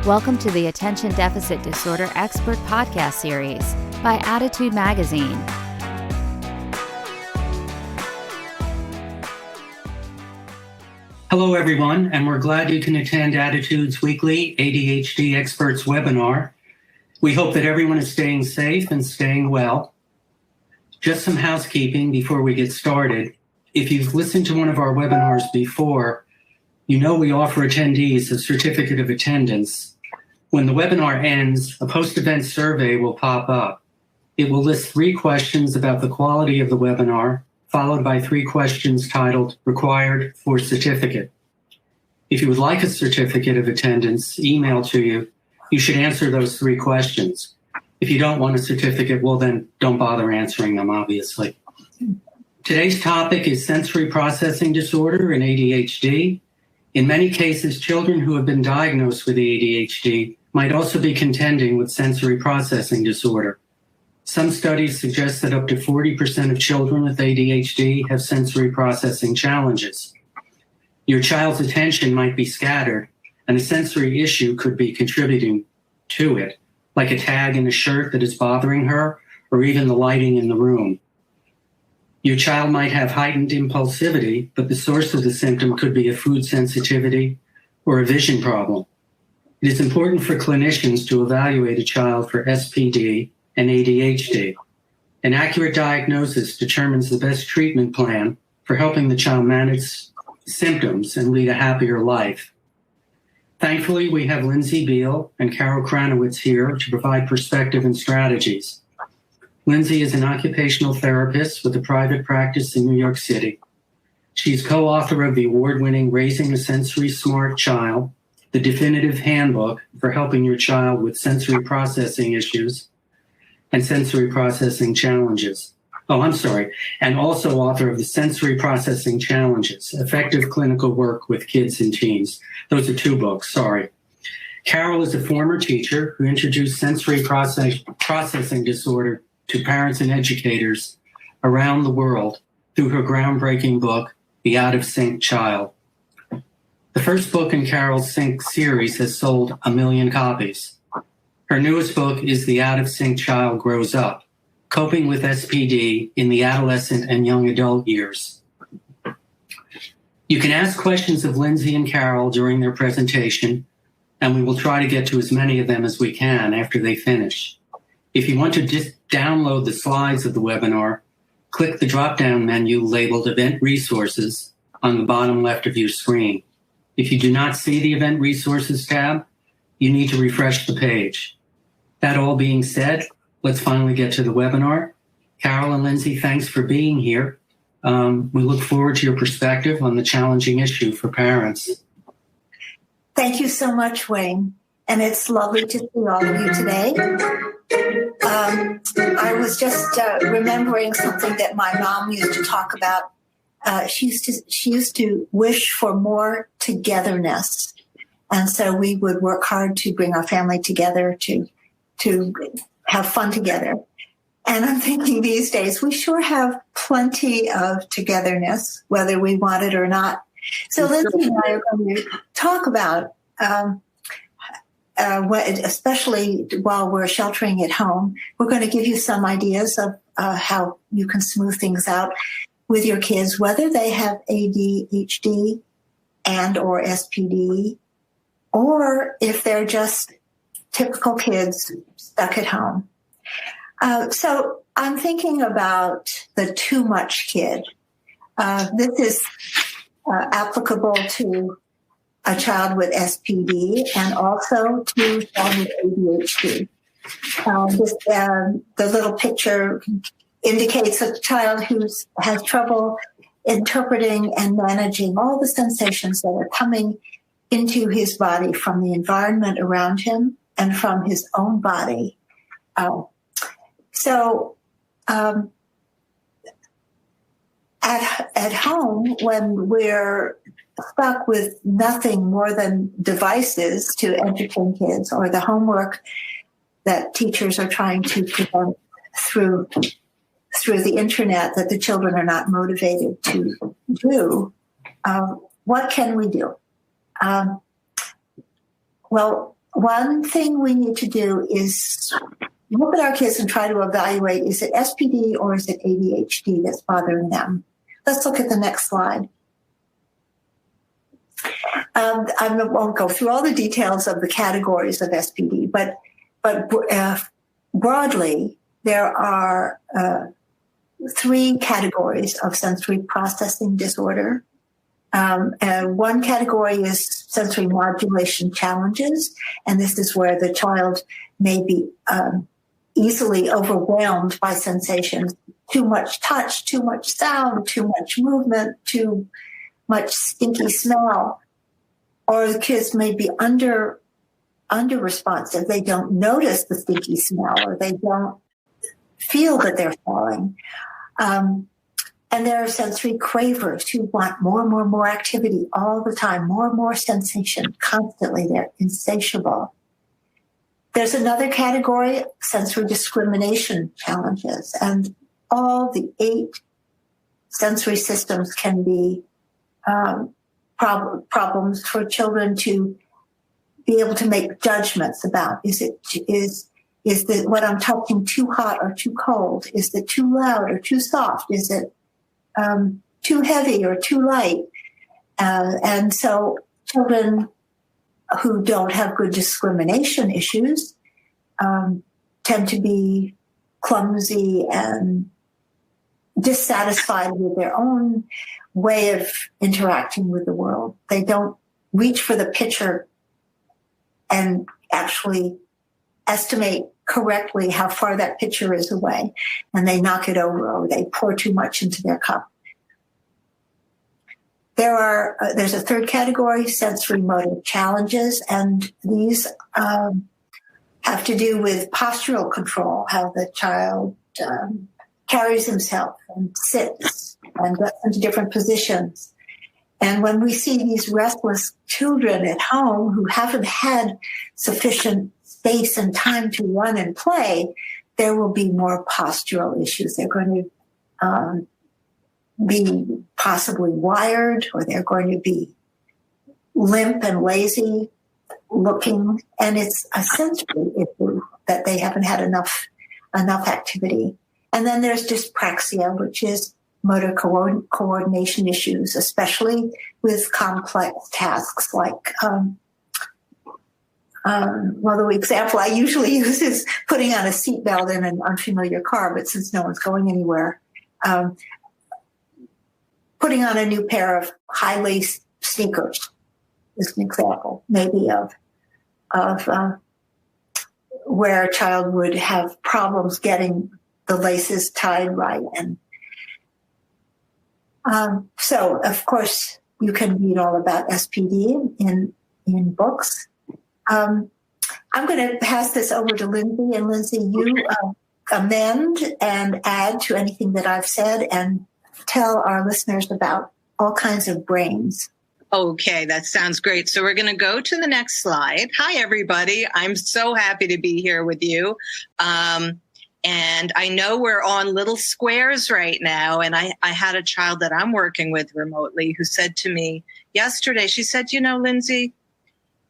Welcome to the Attention Deficit Disorder Expert Podcast Series by Attitude Magazine. Hello, everyone, and we're glad you can attend Attitude's weekly ADHD Experts webinar. We hope that everyone is staying safe and staying well. Just some housekeeping before we get started. If you've listened to one of our webinars before, you know we offer attendees a certificate of attendance. When the webinar ends, a post-event survey will pop up. It will list 3 questions about the quality of the webinar, followed by 3 questions titled Required for Certificate. If you would like a certificate of attendance emailed to you, you should answer those 3 questions. If you don't want a certificate, well then don't bother answering them, obviously. Today's topic is sensory processing disorder and ADHD. In many cases, children who have been diagnosed with ADHD might also be contending with sensory processing disorder. Some studies suggest that up to 40% of children with ADHD have sensory processing challenges. Your child's attention might be scattered, and a sensory issue could be contributing to it, like a tag in a shirt that is bothering her, or even the lighting in the room. Your child might have heightened impulsivity, but the source of the symptom could be a food sensitivity or a vision problem. It is important for clinicians to evaluate a child for SPD and ADHD. An accurate diagnosis determines the best treatment plan for helping the child manage symptoms and lead a happier life. Thankfully, we have Lindsey Biel and Stock Kranowitz here to provide perspective and strategies. Lindsey is an occupational therapist with a private practice in New York City. She's co-author of the award-winning Raising a Sensory Smart Child, the definitive handbook for helping your child with sensory processing issues and sensory processing challenges. And also author of the Sensory Processing Challenges, Effective Clinical Work with Kids and Teens. Those are 2 books, sorry. Carol is a former teacher who introduced sensory processing disorder to parents and educators around the world through her groundbreaking book, The Out of Sync Child. The first book in Carol's Sync series has sold 1 million copies. Her newest book is The Out of Sync Child Grows Up, Coping with SPD in the Adolescent and Young Adult Years. You can ask questions of Lindsey and Carol during their presentation, and we will try to get to as many of them as we can after they finish. If you want to just download the slides of the webinar, click the drop-down menu labeled Event Resources on the bottom left of your screen. If you do not see the Event Resources tab, you need to refresh the page. That all being said, let's finally get to the webinar. Carol and Lindsey, thanks for being here. We look forward to your perspective on the challenging issue for parents. Thank you so much, Wayne. And it's lovely to see all of you today. I was just remembering something that my mom used to talk about. She used to wish for more togetherness. And so we would work hard to bring our family together to have fun together. And I'm thinking these days, we sure have plenty of togetherness, whether we want it or not. So Lindsey and I are going to talk about, especially while we're sheltering at home, we're going to give you some ideas of how you can smooth things out with your kids, whether they have ADHD and or SPD, or if they're just typical kids stuck at home. So I'm thinking about the too much kid. This is applicable to a child with SPD and also to a child with ADHD. The little picture indicates a child who has trouble interpreting and managing all the sensations that are coming into his body from the environment around him and from his own body. At home, when we're stuck with nothing more than devices to entertain kids or the homework that teachers are trying to present through the internet that the children are not motivated to do, what can we do? Well, one thing we need to do is look at our kids and try to evaluate, is it SPD or is it ADHD that's bothering them? Let's look at the next slide. I won't go through all the details of the categories of SPD, but broadly, there are 3 categories of sensory processing disorder. And one category is sensory modulation challenges, and this is where the child may be easily overwhelmed by sensations. Too much touch, too much sound, too much movement, too much stinky smell. Or the kids may be under responsive. They don't notice the stinky smell, or they don't feel that they're falling. And there are sensory cravers who want more and more and more activity all the time, more and more sensation constantly. They're insatiable. There's another category, sensory discrimination challenges, and all the 8 sensory systems can be problems for children to be able to make judgments about. Is the what I'm touching too hot or too cold? Is it too loud or too soft? Is it too heavy or too light? And so children who don't have good discrimination issues tend to be clumsy and dissatisfied with their own way of interacting with the world. They don't reach for the pitcher and actually estimate correctly how far that pitcher is away, and they knock it over or they pour too much into their cup. There's a third category, sensory motor challenges, and these have to do with postural control, how the child carries himself and sits and gets into different positions. And when we see these restless children at home who haven't had sufficient space and time to run and play, there will be more postural issues. They're going to be possibly wired, or they're going to be limp and lazy looking. And it's a sensory issue that they haven't had enough activity. And then there's dyspraxia, which is motor coordination issues, especially with complex tasks like, the example I usually use is putting on a seatbelt in an unfamiliar car, but since no one's going anywhere, putting on a new pair of high-lace sneakers is an example, maybe of where a child would have problems getting the laces tied right. And so, of course, you can read all about SPD in books. I'm going to pass this over to Lindsey, and Lindsey, you amend and add to anything that I've said and tell our listeners about all kinds of brains. Okay, that sounds great. So we're going to go to the next slide. Hi, everybody. I'm so happy to be here with you. And I know we're on little squares right now. And I had a child that I'm working with remotely who said to me yesterday, she said, Lindsey,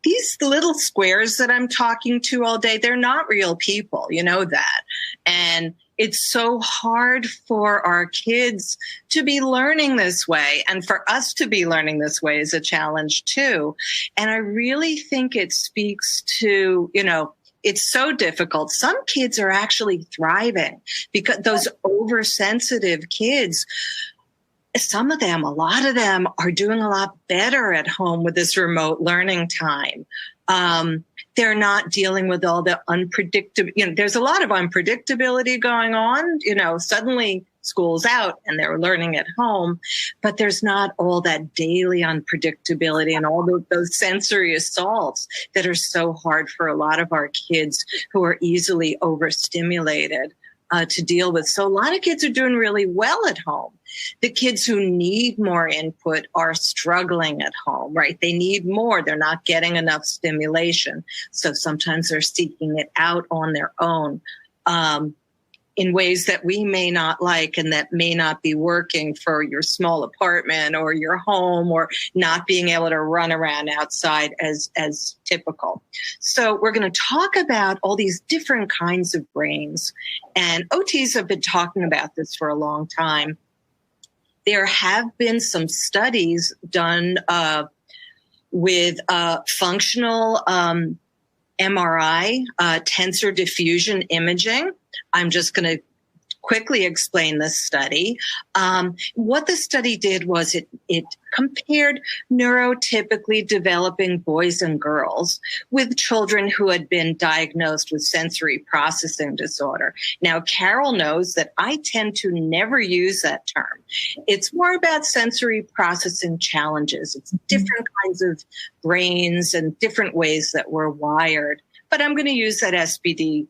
these little squares that I'm talking to all day, they're not real people. You know that. And it's so hard for our kids to be learning this way. And for us to be learning this way is a challenge too. And I really think it speaks to, it's so difficult. Some kids are actually thriving because those oversensitive kids, a lot of them are doing a lot better at home with this remote learning time. They're not dealing with all the unpredictable, there's a lot of unpredictability going on. Suddenly school's out and they're learning at home, but there's not all that daily unpredictability and all those sensory assaults that are so hard for a lot of our kids who are easily overstimulated to deal with. So a lot of kids are doing really well at home. The kids who need more input are struggling at home, right? They need more. They're not getting enough stimulation. So sometimes they're seeking it out on their own. in ways that we may not like and that may not be working for your small apartment or your home, or not being able to run around outside as typical. So we're going to talk about all these different kinds of brains. And OTs have been talking about this for a long time. There have been some studies done with functional MRI, tensor diffusion imaging. I'm just going to quickly explain this study. What the study did was it compared neurotypically developing boys and girls with children who had been diagnosed with sensory processing disorder. Now, Carol knows that I tend to never use that term. It's more about sensory processing challenges. It's different kinds of brains and different ways that we're wired. But I'm going to use that SPD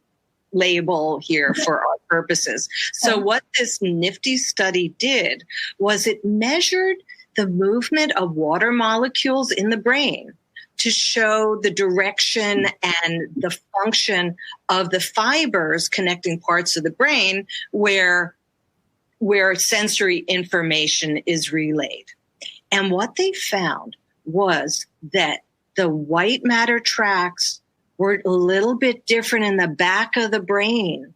label here for our purposes. So what this nifty study did was it measured the movement of water molecules in the brain to show the direction and the function of the fibers connecting parts of the brain where sensory information is relayed. And what they found was that the white matter tracts were a little bit different in the back of the brain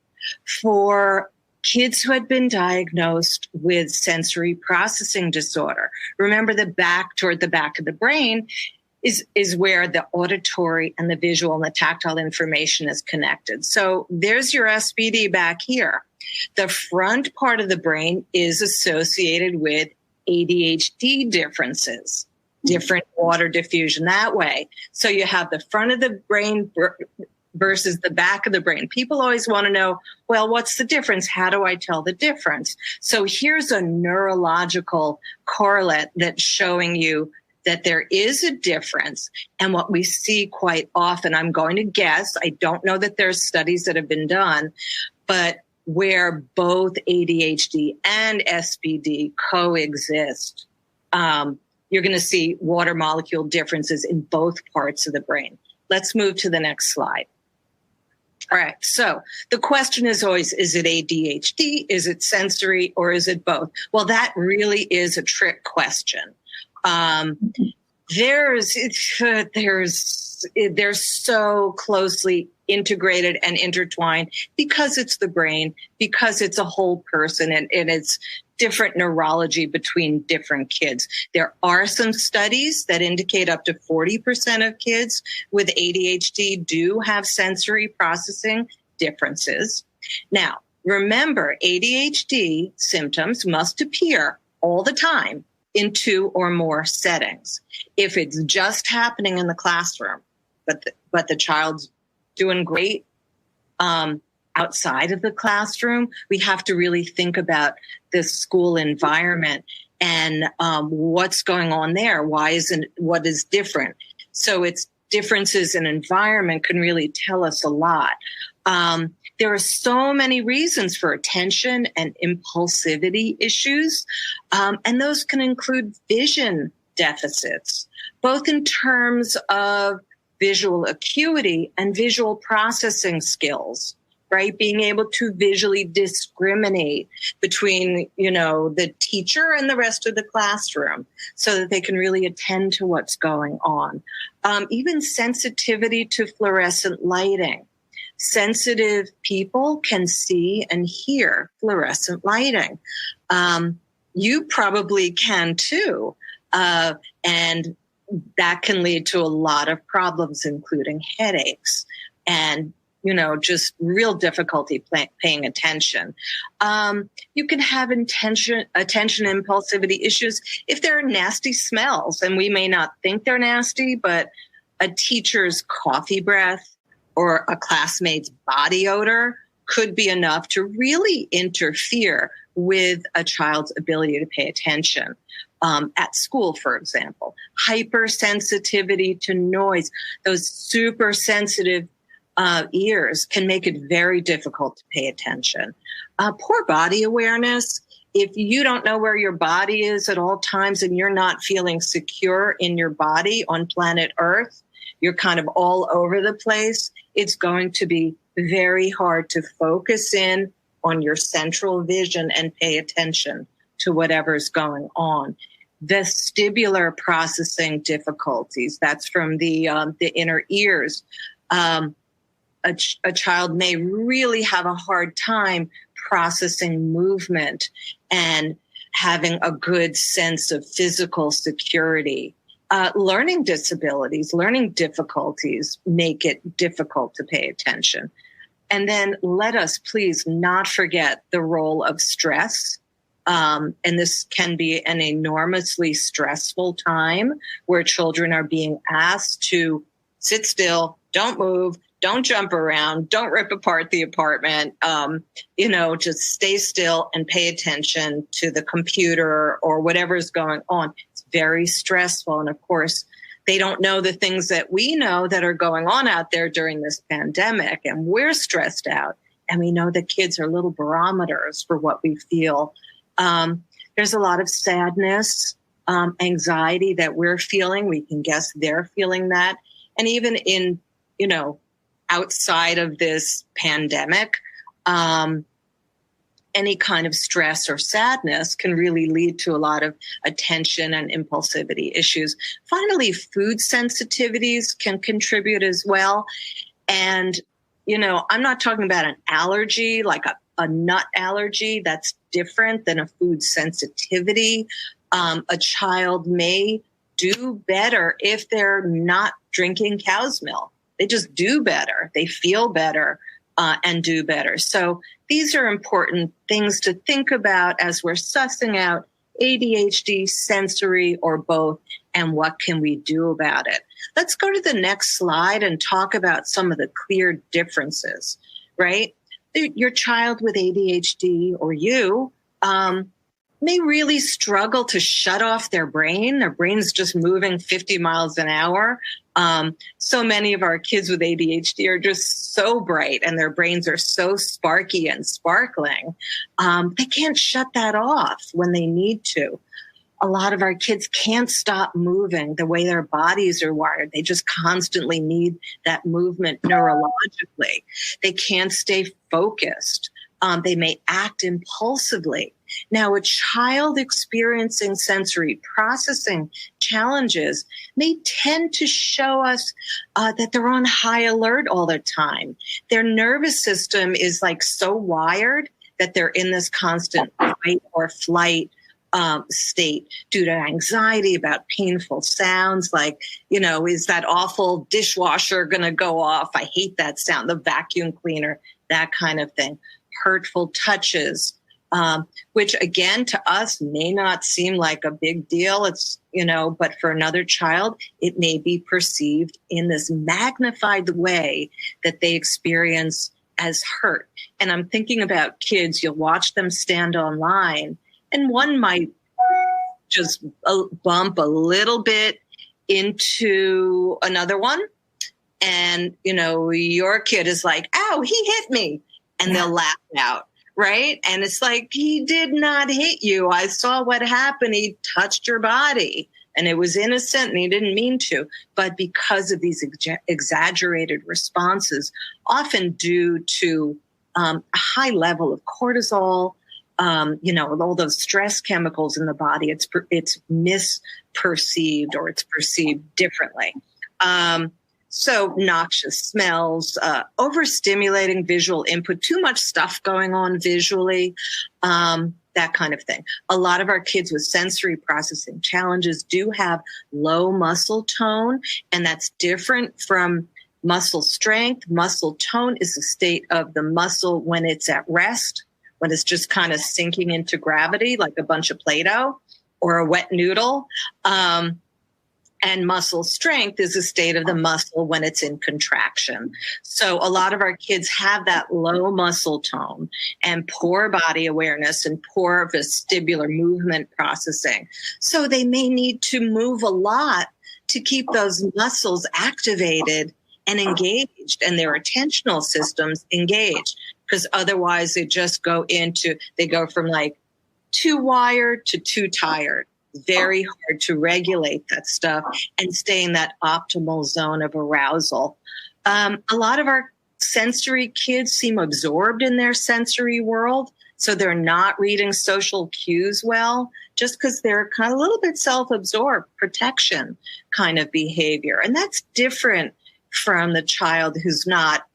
for kids who had been diagnosed with sensory processing disorder. Remember, toward the back of the brain is where the auditory and the visual and the tactile information is connected. So there's your SPD back here. The front part of the brain is associated with ADHD differences. Different water diffusion that way. So you have the front of the brain versus the back of the brain. People always want to know, well, what's the difference? How do I tell the difference? So here's a neurological correlate that's showing you that there is a difference. And what we see quite often, I'm going to guess, I don't know that there's studies that have been done, but where both ADHD and SPD coexist, you're going to see water molecule differences in both parts of the brain. Let's move to the next slide. All right. So the question is always, is it ADHD? Is it sensory? Or is it both? Well, that really is a trick question. They're so closely integrated and intertwined because it's the brain, because it's a whole person, and it's different neurology between different kids. There are some studies that indicate up to 40% of kids with ADHD do have sensory processing differences. Now, remember, ADHD symptoms must appear all the time in 2 or more settings. If it's just happening in the classroom, but the child's doing great outside of the classroom, we have to really think about the school environment and what's going on there. What is different? So it's differences in environment can really tell us a lot. There are so many reasons for attention and impulsivity issues, and those can include vision deficits, both in terms of visual acuity and visual processing skills, right? Being able to visually discriminate between, the teacher and the rest of the classroom so that they can really attend to what's going on. Even sensitivity to fluorescent lighting. Sensitive people can see and hear fluorescent lighting. You probably can too. And that can lead to a lot of problems, including headaches and, just real difficulty paying attention. You can have attention impulsivity issues if there are nasty smells, and we may not think they're nasty, but a teacher's coffee breath or a classmate's body odor could be enough to really interfere with a child's ability to pay attention. At school, for example, hypersensitivity to noise, those super sensitive ears can make it very difficult to pay attention. Poor body awareness. If you don't know where your body is at all times and you're not feeling secure in your body on planet Earth, you're kind of all over the place, it's going to be very hard to focus in on your central vision and pay attention to whatever's going on. Vestibular processing difficulties, that's from the inner ears. A child may really have a hard time processing movement and having a good sense of physical security. Learning disabilities, learning difficulties make it difficult to pay attention. And then let us please not forget the role of stress. And this can be an enormously stressful time where children are being asked to sit still, don't move, don't jump around, don't rip apart the apartment, just stay still and pay attention to the computer or whatever's going on. It's very stressful. And of course, they don't know the things that we know that are going on out there during this pandemic. And we're stressed out. And we know that kids are little barometers for what we feel. There's a lot of sadness, anxiety that we're feeling. We can guess they're feeling that. And even in, outside of this pandemic, any kind of stress or sadness can really lead to a lot of attention and impulsivity issues. Finally, food sensitivities can contribute as well. And, I'm not talking about an allergy, like a nut allergy. That's different than a food sensitivity. A child may do better if they're not drinking cow's milk. They just do better. They feel better and do better. So these are important things to think about as we're sussing out ADHD, sensory, or both, and what can we do about it. Let's go to the next slide and talk about some of the clear differences, right? Your child with ADHD or you may really struggle to shut off their brain. Their brain's just moving 50 miles an hour. So many of our kids with ADHD are just so bright and their brains are so sparky and sparkling. They can't shut that off when they need to. A lot of our kids can't stop moving the way their bodies are wired. They just constantly need that movement neurologically. They can't stay focused. They may act impulsively. Now, a child experiencing sensory processing challenges may tend to show us that they're on high alert all the time. Their nervous system is like so wired that they're in this constant fight or flight state due to anxiety about painful sounds like, is that awful dishwasher going to go off? I hate that sound, the vacuum cleaner, that kind of thing. Hurtful touches, which again, to us may not seem like a big deal. It's, but for another child, it may be perceived in this magnified way that they experience as hurt. And I'm thinking about kids, you'll watch them stand online and one might just bump a little bit into another one. And, your kid is like, ow, he hit me. And they'll laugh out, right? And it's like, he did not hit you. I saw what happened. He touched your body and it was innocent and he didn't mean to. But because of these exaggerated responses, often due to a high level of cortisol, all those stress chemicals in the body, it's misperceived or it's perceived differently. So noxious smells, overstimulating visual input, too much stuff going on visually, that kind of thing. A lot of our kids with sensory processing challenges do have low muscle tone, and that's different from muscle strength. Muscle tone is a state of the muscle when it's at rest, when it's just kind of sinking into gravity like a bunch of Play-Doh or a wet noodle. And muscle strength is a state of the muscle when it's in contraction. So a lot of our kids have that low muscle tone and poor body awareness and poor vestibular movement processing. So they may need to move a lot to keep those muscles activated and engaged and their attentional systems engaged, because otherwise they go from like too wired to too tired. Very hard to regulate that stuff and stay in that optimal zone of arousal. A lot of our sensory kids seem absorbed in their sensory world, so they're not reading social cues well, just because they're kind of a little bit self-absorbed, protection kind of behavior. And that's different from the child who's not,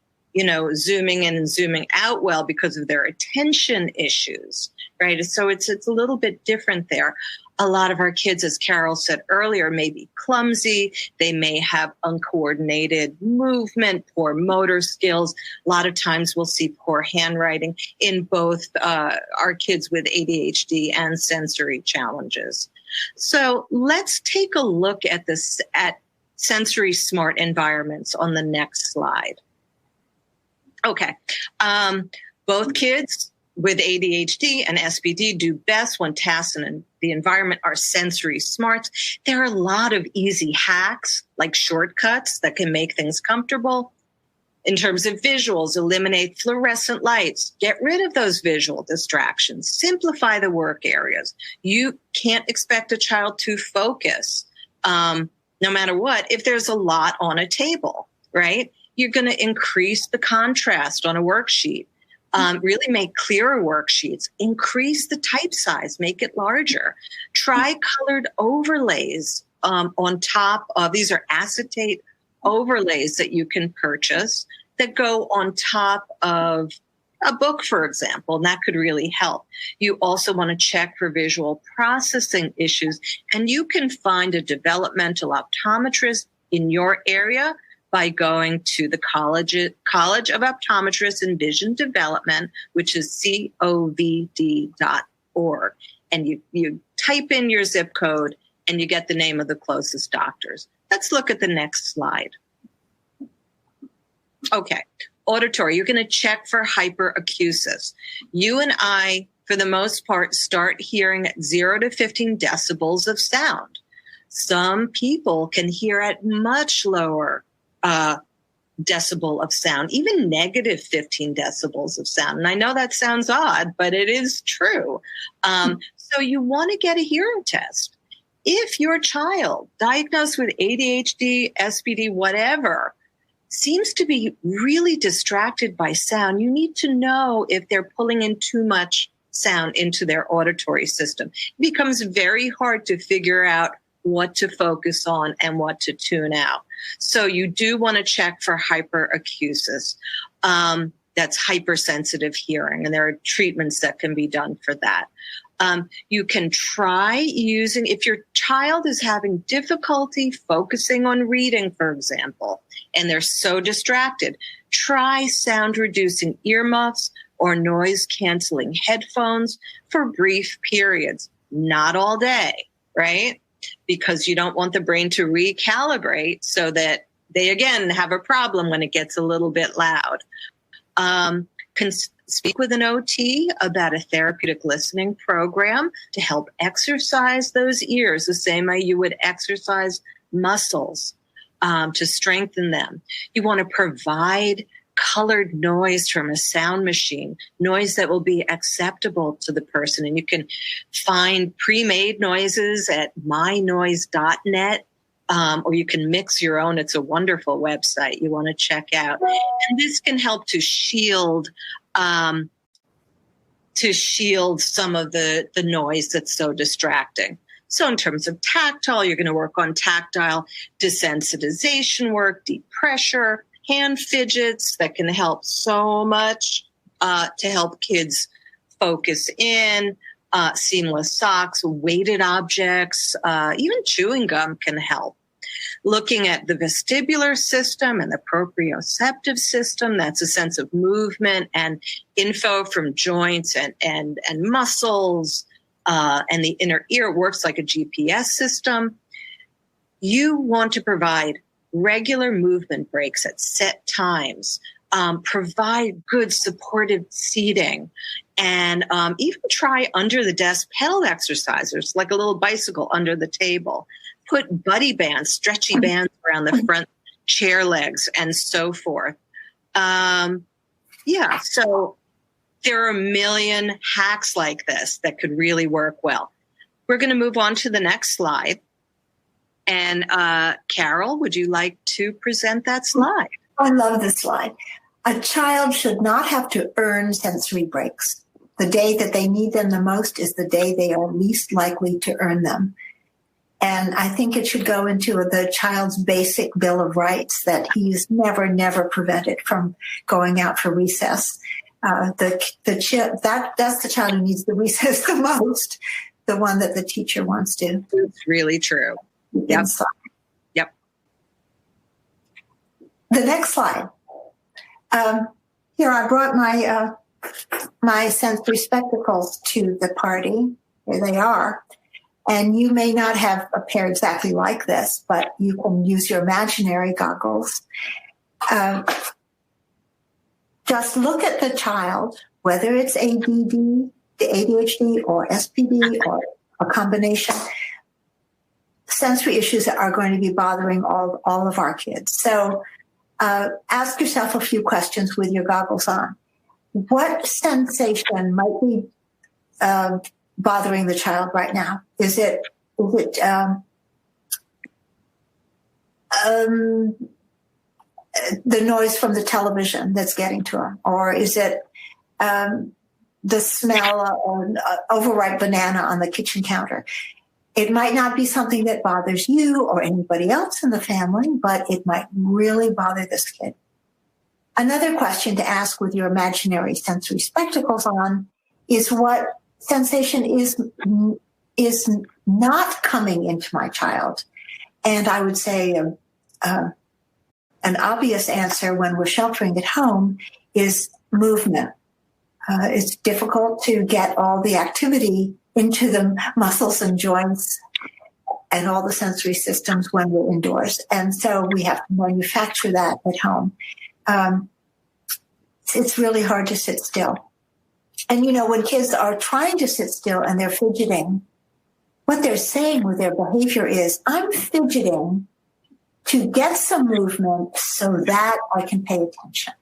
zooming in and zooming out well because of their attention issues, right? So it's a little bit different there. A lot of our kids, as Carol said earlier, may be clumsy. They may have uncoordinated movement, poor motor skills. A lot of times we'll see poor handwriting in both our kids with ADHD and sensory challenges. So let's take a look at sensory smart environments on the next slide. Okay. Both kids with ADHD and SPD do best when tasks in the environment are sensory smarts. There are a lot of easy hacks, like shortcuts that can make things comfortable. In terms of visuals, eliminate fluorescent lights. Get rid of those visual distractions. Simplify the work areas. You can't expect a child to focus, no matter what, if there's a lot on a table, right? You're going to increase the contrast on a worksheet. Really make clearer worksheets, increase the type size, make it larger. Try colored overlays on top of, these are acetate overlays that you can purchase that go on top of a book, for example, and that could really help. You also want to check for visual processing issues, and you can find a developmental optometrist in your area by going to the College of Optometrists and Vision Development, which is covd.org. And you type in your zip code and you get the name of the closest doctors. Let's look at the next slide. Okay, auditory. You're going to check for hyperacusis. You and I, for the most part, start hearing at 0 to 15 decibels of sound. Some people can hear at much lower decibel of sound, even negative 15 decibels of sound. And I know that sounds odd, but it is true. So you want to get a hearing test. If your child diagnosed with ADHD, SPD, whatever, seems to be really distracted by sound, you need to know if they're pulling in too much sound into their auditory system. It becomes very hard to figure out what to focus on and what to tune out. So you do want to check for hyperacusis. That's hypersensitive hearing, and there are treatments that can be done for that. You can try using, if your child is having difficulty focusing on reading, for example, and they're so distracted, try sound-reducing earmuffs or noise-canceling headphones for brief periods, not all day, right? Because you don't want the brain to recalibrate so that they, again, have a problem when it gets a little bit loud. Can speak with an OT about a therapeutic listening program to help exercise those ears the same way you would exercise muscles to strengthen them. You want to provide colored noise from a sound machine, noise that will be acceptable to the person. And you can find pre-made noises at mynoise.net, or you can mix your own. It's a wonderful website you want to check out. And this can help to shield some of the noise that's so distracting. So in terms of tactile, you're going to work on tactile desensitization work, deep pressure, hand fidgets that can help so much to help kids focus in, seamless socks, weighted objects, even chewing gum can help. Looking at the vestibular system and the proprioceptive system, that's a sense of movement and info from joints and muscles, and the inner ear works like a GPS system. You want to provide regular movement breaks at set times, provide good supportive seating, and even try under the desk pedal exercisers, like a little bicycle under the table. Put buddy bands, stretchy bands around the front chair legs and so forth. So there are a million hacks like this that could really work well. We're going to move on to the next slide. And Carol, would you like to present that slide? I love this slide. A child should not have to earn sensory breaks. The day that they need them the most is the day they are least likely to earn them. And I think it should go into the child's basic Bill of Rights that he is never prevented from going out for recess. That's the child who needs the recess the most, the one that the teacher wants to. It's really true. Yep. Yep. The next slide. Here, I brought my sensory spectacles to the party. Here they are. And you may not have a pair exactly like this, but you can use your imaginary goggles. Just look at the child, whether it's ADD, ADHD, or SPD, or a combination. Sensory issues are going to be bothering all of our kids. So ask yourself a few questions with your goggles on. What sensation might be bothering the child right now? Is it the noise from the television that's getting to him? Or is it the smell of an overripe banana on the kitchen counter? It might not be something that bothers you or anybody else in the family, but it might really bother this kid. Another question to ask with your imaginary sensory spectacles on is what sensation is not coming into my child. And I would say an obvious answer when we're sheltering at home is movement. It's difficult to get all the activity into the muscles and joints and all the sensory systems when we're indoors. And so we have to manufacture that at home. It's really hard to sit still. And, when kids are trying to sit still and they're fidgeting, what they're saying with their behavior is, I'm fidgeting to get some movement so that I can pay attention.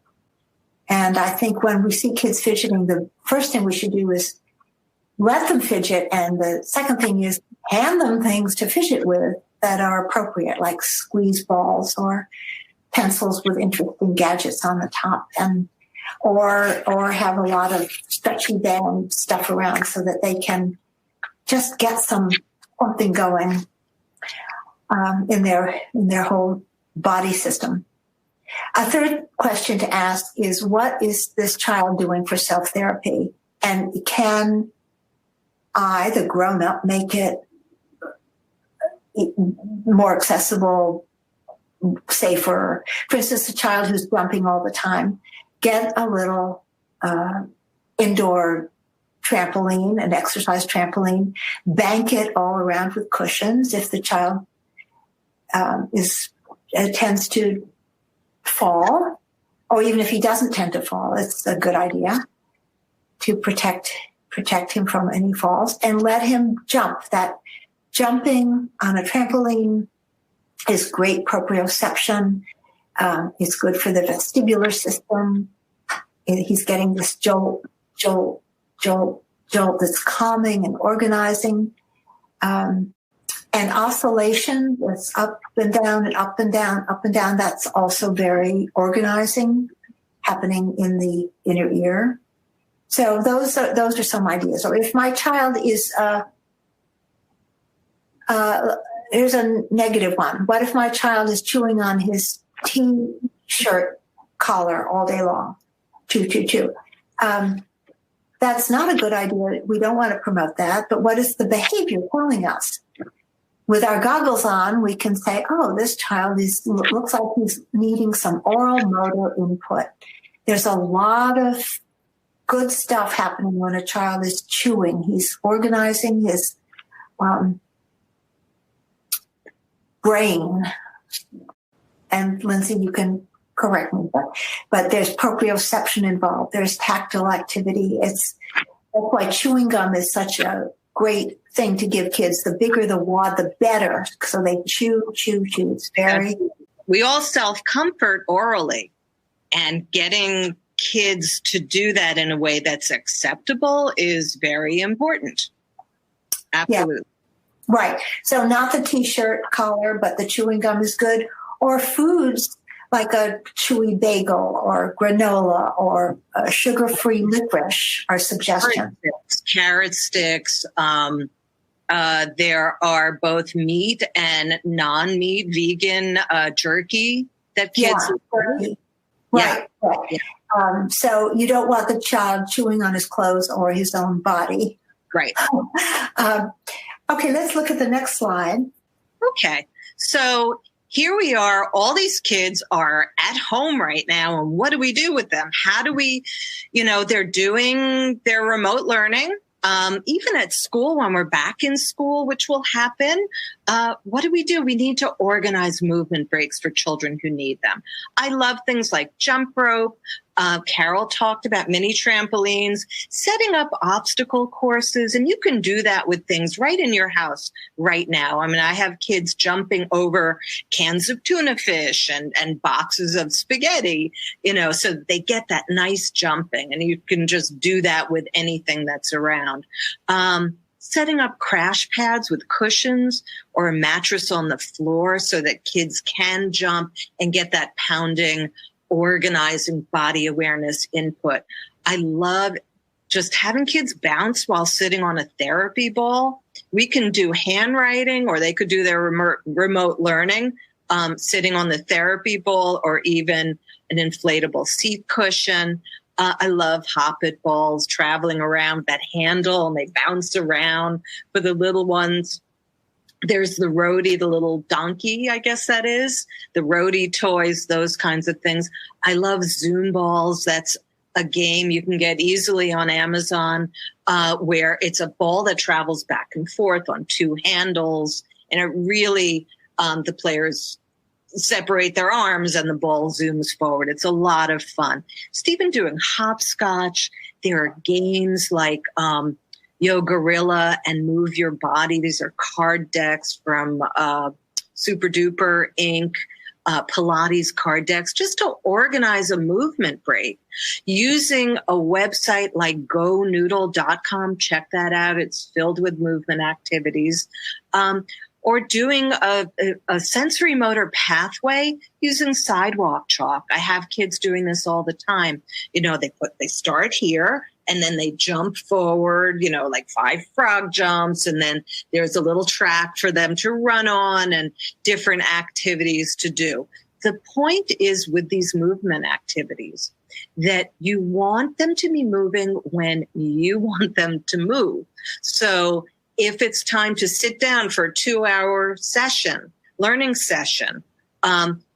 And I think when we see kids fidgeting, the first thing we should do is let them fidget. And the second thing is hand them things to fidget with that are appropriate, like squeeze balls or pencils with interesting gadgets on the top, and or have a lot of stretchy band stuff around so that they can just get something going in their whole body system. A third question to ask is, what is this child doing for self-therapy? And can I, the grown-up, make it more accessible, safer? For instance, a child who's jumping all the time, get a little indoor trampoline, an exercise trampoline, bank it all around with cushions. If the child tends to fall, or even if he doesn't tend to fall, it's a good idea to protect him from any falls and let him jump. That jumping on a trampoline is great proprioception. It's good for the vestibular system. He's getting this jolt that's calming and organizing. And oscillation, that's up and down and up and down, up and down. That's also very organizing, happening in the inner ear. So those are some ideas. Or if my child is, here's a negative one. What if my child is chewing on his T-shirt collar all day long? Chew. That's not a good idea. We don't want to promote that. But what is the behavior telling us? With our goggles on, we can say, oh, this child looks like he's needing some oral motor input. There's a lot of good stuff happening when a child is chewing. He's organizing his brain. And Lindsey, you can correct me, but there's proprioception involved. There's tactile activity. That's why chewing gum is such a great thing to give kids. The bigger the wad, the better. So they chew. It's very. We all self-comfort orally, and getting kids to do that in a way that's acceptable is very important. Absolutely. Yeah. Right. So not the T-shirt collar, but the chewing gum is good. Or foods like a chewy bagel or granola or sugar-free licorice are suggestions. Carrot sticks. There are both meat and non-meat vegan jerky that kids love. Right. Yeah. So you don't want the child chewing on his clothes or his own body. Right. Okay, let's look at the next slide. Okay. So here we are. All these kids are at home right now. And what do we do with them? How do we, they're doing their remote learning. Even at school, when we're back in school, which will happen, what do? We need to organize movement breaks for children who need them. I love things like jump rope. Carol talked about mini trampolines, setting up obstacle courses, and you can do that with things right in your house right now. I mean, I have kids jumping over cans of tuna fish and boxes of spaghetti, so they get that nice jumping, and you can just do that with anything that's around. Setting up crash pads with cushions or a mattress on the floor so that kids can jump and get that pounding, organizing body awareness input. I love just having kids bounce while sitting on a therapy ball. We can do handwriting, or they could do their remote learning sitting on the therapy ball, or even an inflatable seat cushion. I love hop-it balls, traveling around that handle, and they bounce around. For the little ones, there's the roadie, the little donkey, I guess that is, the roadie toys, those kinds of things. I love Zoom balls. That's a game you can get easily on Amazon, where it's a ball that travels back and forth on two handles, and it really, the players separate their arms and the ball zooms forward. It's a lot of fun. Stephen doing hopscotch. There are games like Yo Gorilla and Move Your Body. These are card decks from Super Duper Inc., Pilates card decks, just to organize a movement break. Using a website like gonoodle.com, check that out. It's filled with movement activities. Or doing a sensory motor pathway using sidewalk chalk. I have kids doing this all the time. They start here and then they jump forward, like 5 frog jumps. And then there's a little track for them to run on and different activities to do. The point is with these movement activities that you want them to be moving when you want them to move. So if it's time to sit down for a 2-hour learning session,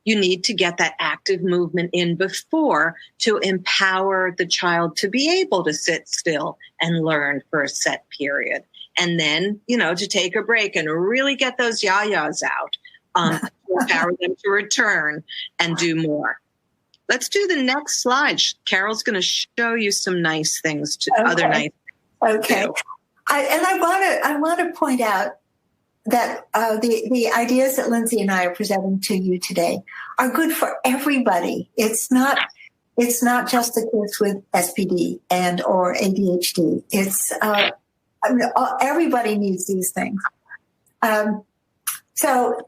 you need to get that active movement in before to empower the child to be able to sit still and learn for a set period. And then, to take a break and really get those yayas out, to empower them to return and do more. Let's do the next slide. Carol's going to show you some nice things, other nice things. Okay. I want to point out that the ideas that Lindsey and I are presenting to you today are good for everybody. It's not just the kids with SPD and or ADHD. It's everybody needs these things. So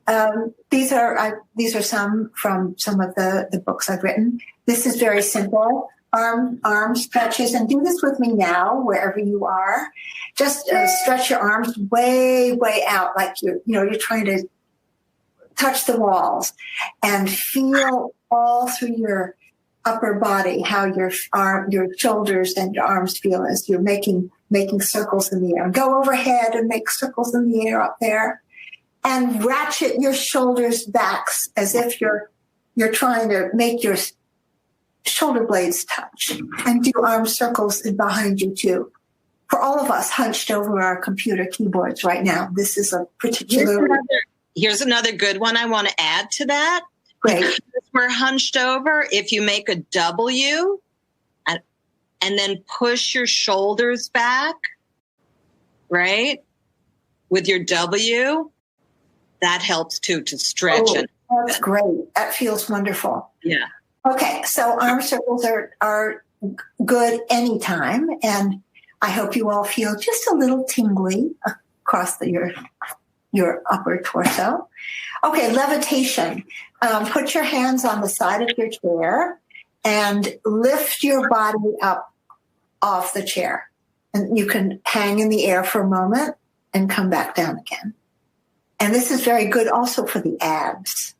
these are some from some of the books I've written. This is very simple. Arm stretches, and do this with me now, wherever you are. Just stretch your arms way, way out, like you're trying to touch the walls, and feel all through your upper body how your shoulders and your arms feel as you're making circles in the air. Go overhead and make circles in the air up there, and ratchet your shoulders back as if you're trying to make your shoulder blades touch, and do arm circles behind you too. For all of us hunched over our computer keyboards right now, this is a particular... Here's another good one I want to add to that. Great. Because we're hunched over, if you make a W and then push your shoulders back, right, with your W, that helps too, to stretch. That's great. That feels wonderful. Yeah. Okay, so arm circles are good anytime, and I hope you all feel just a little tingly across your your upper torso. Okay, levitation. Put your hands on the side of your chair and lift your body up off the chair. And you can hang in the air for a moment and come back down again. And this is very good also for the abs.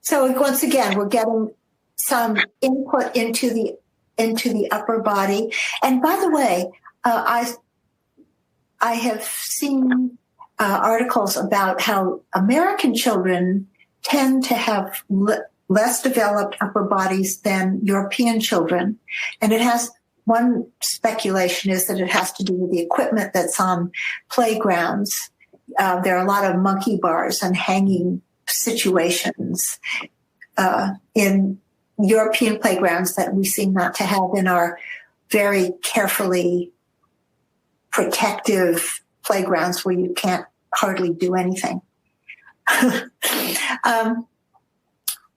So once again, we're getting some input into the upper body. And by the way, I have seen articles about how American children tend to have less developed upper bodies than European children. And it has, one speculation is that it has to do with the equipment that's on playgrounds. There are a lot of monkey bars and hanging situations in European playgrounds that we seem not to have in our very carefully protective playgrounds where you can't hardly do anything.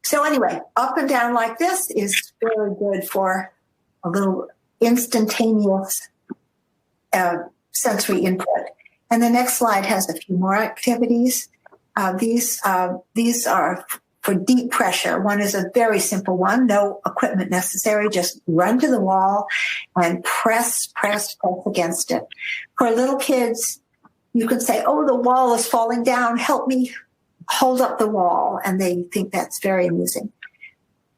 So anyway, up and down like this is very good for a little instantaneous sensory input. And the next slide has a few more activities. These are for deep pressure. One is a very simple one, no equipment necessary, just run to the wall and press against it. For little kids, you can say, oh, the wall is falling down, help me hold up the wall. And they think that's very amusing.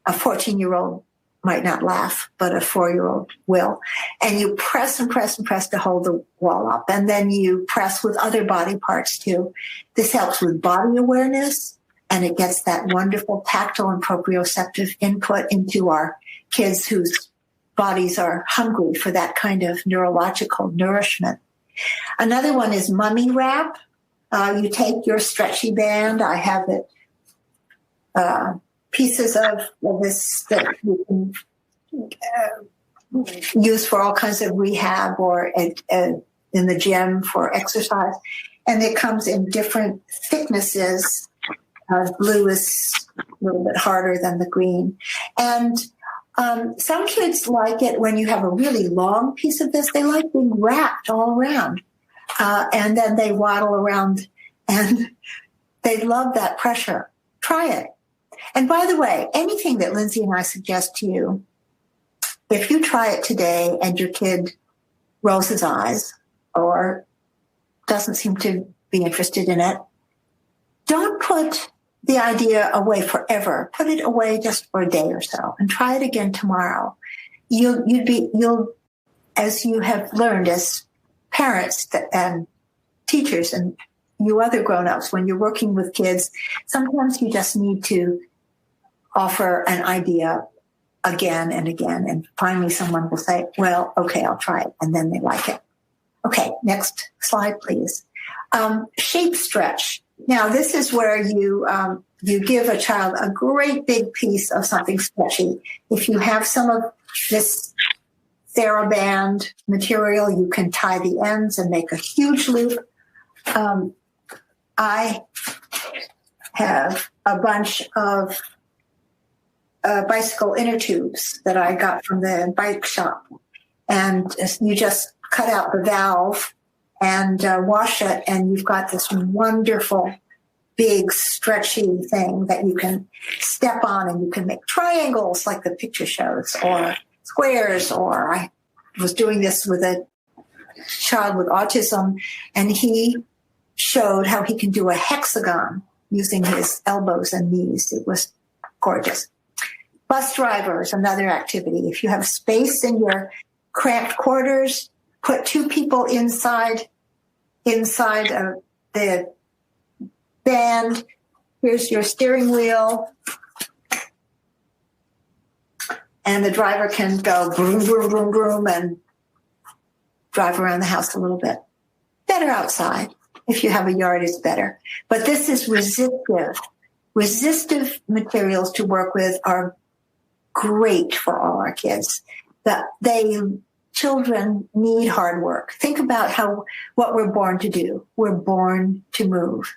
A 14-year-old might not laugh, but a 4-year-old will. And you press and press and press to hold the wall up. And then you press with other body parts too. This helps with body awareness, and it gets that wonderful tactile and proprioceptive input into our kids whose bodies are hungry for that kind of neurological nourishment. Another one is mummy wrap. You take your stretchy band. I have it, pieces of this that you can use for all kinds of rehab or in the gym for exercise. And it comes in different thicknesses. Blue is a little bit harder than the green. And some kids like it when you have a really long piece of this. They like being wrapped all around. And then they waddle around and they love that pressure. Try it. And by the way, anything that Lindsey and I suggest to you, if you try it today and your kid rolls his eyes or doesn't seem to be interested in it, don't put the idea away forever. Put it away just for a day or so and try it again tomorrow. You'll, as you have learned as parents and teachers and you other grown-ups, when you're working with kids, sometimes you just need to offer an idea again and again, and finally someone will say, well, okay, I'll try it, and then they like it. Okay, next slide, please. Shape stretch. Now, this is where you give a child a great big piece of something stretchy. If you have some of this TheraBand material, you can tie the ends and make a huge loop. I have a bunch of bicycle inner tubes that I got from the bike shop. And you just cut out the valve and wash it, and you've got this wonderful, big, stretchy thing that you can step on, and you can make triangles like the picture shows, or squares, or I was doing this with a child with autism, and he showed how he can do a hexagon using his elbows and knees. It was gorgeous. Bus drivers, another activity. If you have space in your cramped quarters, put two people inside of the band. Here's your steering wheel. And the driver can go vroom, vroom, vroom, vroom, and drive around the house a little bit. Better outside. If you have a yard, it's better. But this is resistive. Resistive materials to work with are great for all our kids. Children need hard work. Think about what we're born to do. We're born to move.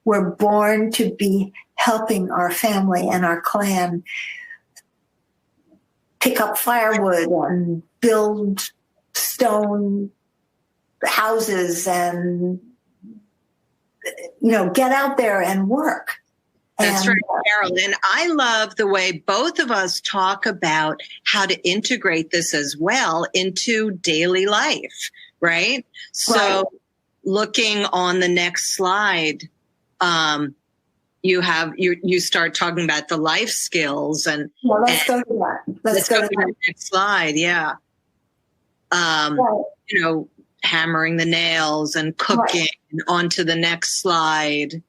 We're born to be helping our family and our clan pick up firewood and build stone houses and get out there and work. That's right, Carol. And I love the way both of us talk about how to integrate this as well into daily life, right? So looking on the next slide, you start talking about the life skills and let's go to that. Let's go to the next slide. Yeah. Hammering the nails and cooking. Onto the next slide.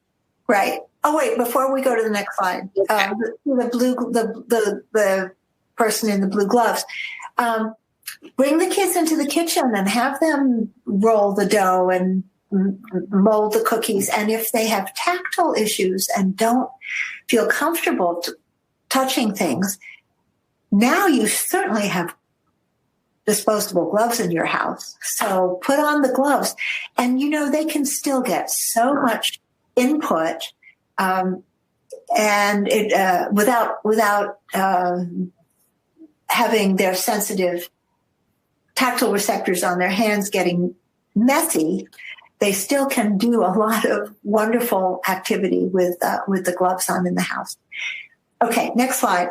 Right. Oh, wait, before we go to the next slide, okay. The person in the blue gloves, bring the kids into the kitchen and have them roll the dough and mold the cookies. And if they have tactile issues and don't feel comfortable touching things, now you certainly have disposable gloves in your house. So put on the gloves, and they can still get so much input, and it without having their sensitive tactile receptors on their hands getting messy. They still can do a lot of wonderful activity with the gloves on in the house. Okay, next slide.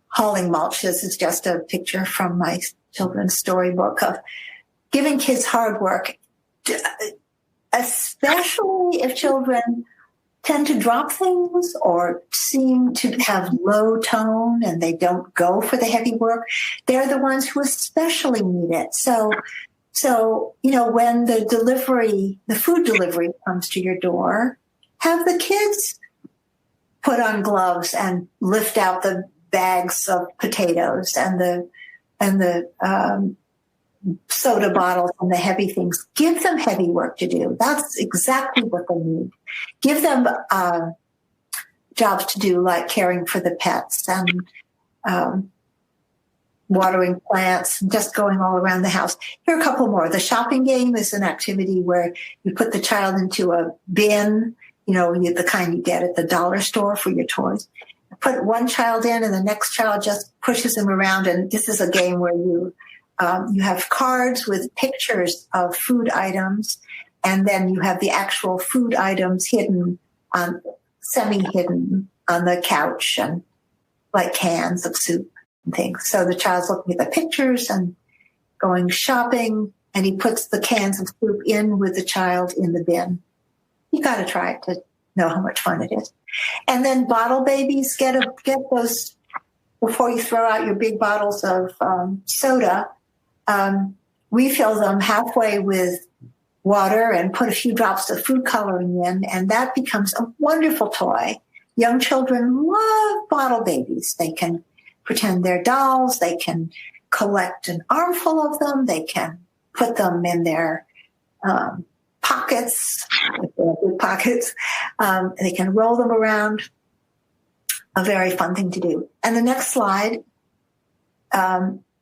Hauling mulch. This is just a picture from my children's storybook of giving kids hard work, especially if children tend to drop things or seem to have low tone and they don't go for the heavy work. They're the ones who especially need it. So when the food delivery comes to your door, have the kids put on gloves and lift out the bags of potatoes and the soda bottles and the heavy things. Give them heavy work to do. That's exactly what they need. Give them jobs to do, like caring for the pets and watering plants, and just going all around the house. Here are a couple more. The shopping game is an activity where you put the child into a bin, the kind you get at the dollar store for your toys. Put one child in and the next child just pushes them around. And this is a game where you have cards with pictures of food items, and then you have the actual food items semi-hidden on the couch, and like cans of soup and things. So the child's looking at the pictures and going shopping, and he puts the cans of soup in with the child in the bin. You got to try it to know how much fun it is. And then bottle babies, get those before you throw out your big bottles of soda. Refill them halfway with water and put a few drops of food coloring in, and that becomes a wonderful toy. Young children love bottle babies. They can pretend they're dolls. They can collect an armful of them. They can put them in their pockets, big pockets. They can roll them around. A very fun thing to do. And the next slide,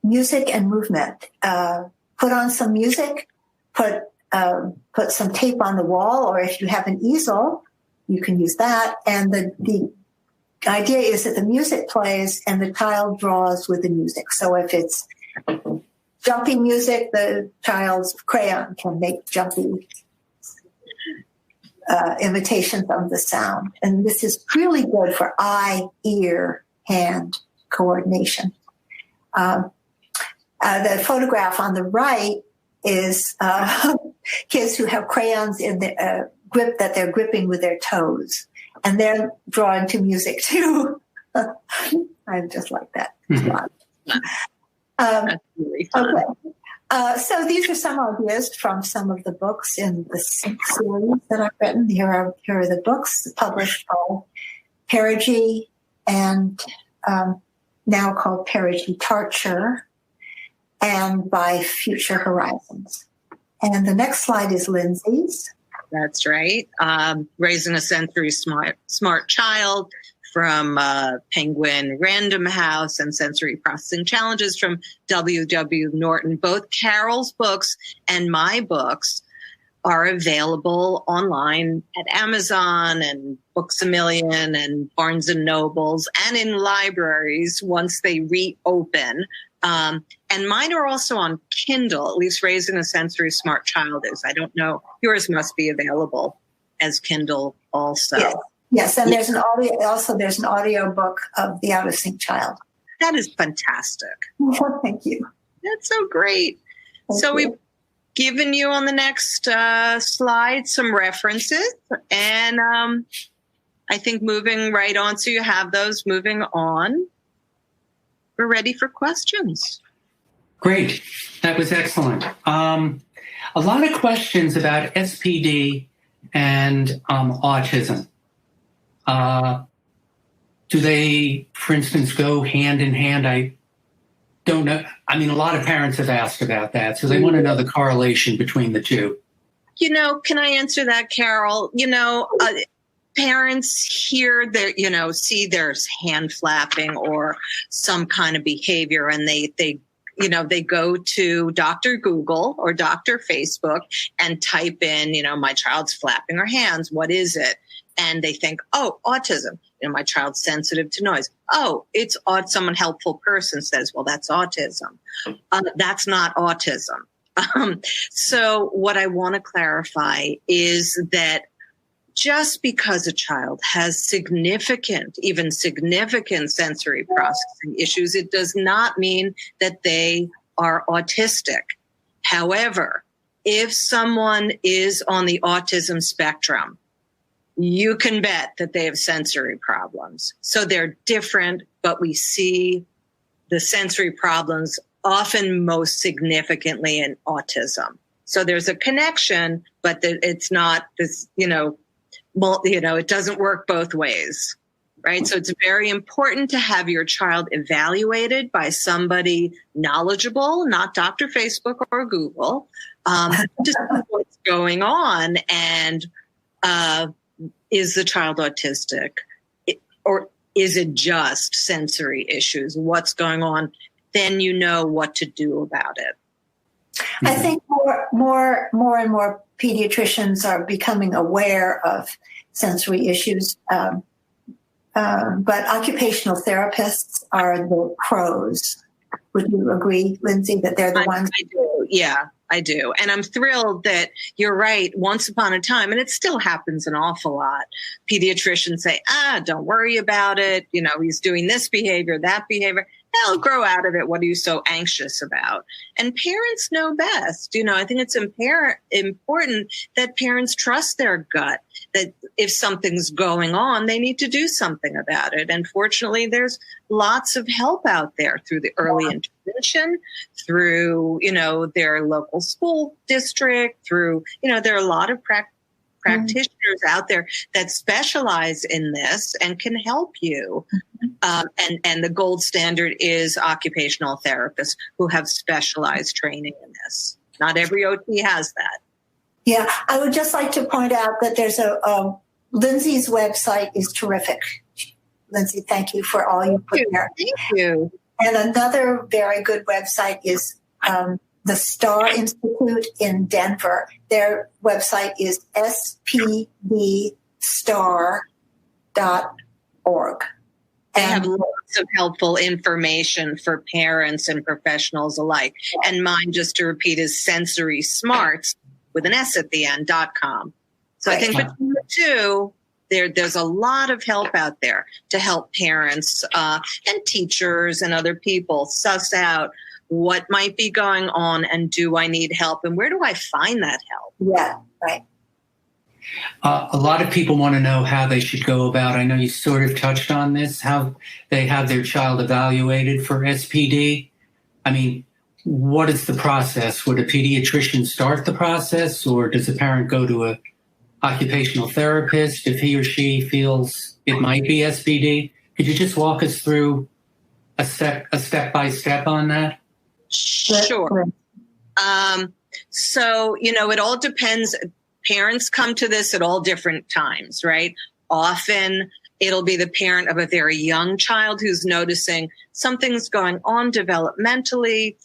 music and movement. Put on some music, put some tape on the wall, or if you have an easel, you can use that. And the idea is that the music plays and the child draws with the music. So if it's jumpy music, the child's crayon can make jumpy imitations of the sound. And this is really good for eye, ear, hand coordination. The photograph on the right is kids who have crayons in the grip that they're gripping with their toes. And they're drawing to music too. I just like that. That's really fun. Okay. So these are some ideas from some of the books in the series that I've written. Here are the books published by Perigee and now called Perigee Tarcher, and by Future Horizons. And the next slide is Lindsey's. That's right. Raising a Sensory Smart Child from Penguin Random House and Sensory Processing Challenges from W.W. Norton. Both Carol's books and my books are available online at Amazon and Books A Million and Barnes and Nobles and in libraries once they reopen. And mine are also on Kindle, at least Raising a Sensory Smart Child is. I don't know. Yours must be available as Kindle also. Yes. And there's an audio book of The Out of Sync Child. That is fantastic. Well, thank you. That's so great. We've given you on the next slide some references, and I think moving right on, so you have those. Moving on, we're ready for questions. Great. That was excellent. A lot of questions about SPD and autism. Do they, for instance, go hand in hand? I don't know. I mean, a lot of parents have asked about that, so they want to know the correlation between the two. Can I answer that, Carol? Parents hear their, see there's hand flapping or some kind of behavior, and they go to Dr. Google or Dr. Facebook and type in, my child's flapping her hands. What is it? And they think, oh, autism. My child's sensitive to noise. Oh, it's odd. Someone helpful person says, well, that's autism. That's not autism. So what I want to clarify is that just because a child has significant sensory processing issues, it does not mean that they are autistic. However, if someone is on the autism spectrum, you can bet that they have sensory problems. So they're different, but we see the sensory problems often most significantly in autism. So there's a connection, but it's not this, it doesn't work both ways, right? So it's very important to have your child evaluated by somebody knowledgeable, not Dr. Facebook or Google, just what's going on. And is the child autistic, or is it just sensory issues? What's going on? Then you know what to do about it. I think more and more pediatricians are becoming aware of sensory issues, but occupational therapists are the pros. Would you agree, Lindsey, that they're the ones? I do. Yeah, I do. And I'm thrilled that you're right. Once upon a time, and it still happens an awful lot, pediatricians say, don't worry about it. He's doing this behavior, that behavior. He'll grow out of it. What are you so anxious about? And parents know best. I think it's important that parents trust their gut, that if something's going on, they need to do something about it. And fortunately, there's lots of help out there through the early intervention, through, their local school district, through, there are a lot of practitioners out there that specialize in this and can help you. And the gold standard is occupational therapists who have specialized training in this. Not every OT has that. Yeah, I would just like to point out that there's Lindsey's website is terrific. Lindsey, thank you for all you put there. Thank you. And another very good website is the Star Institute in Denver. Their website is spbstar.org. They have lots of helpful information for parents and professionals alike. And mine, just to repeat, is Sensory Smarts with an S at the end, .com. So I think between the two, there's a lot of help out there to help parents and teachers and other people suss out what might be going on, and do I need help, and where do I find that help? Yeah, right. A lot of people want to know how they should go about, I know you sort of touched on this, how they have their child evaluated for SPD. I mean, what is the process? Would a pediatrician start the process, or does a parent go to a occupational therapist if he or she feels it might be SPD? Could you just walk us through a step-by-step on that? Sure. So, it all depends. Parents come to this at all different times, right? Often it'll be the parent of a very young child who's noticing something's going on developmentally.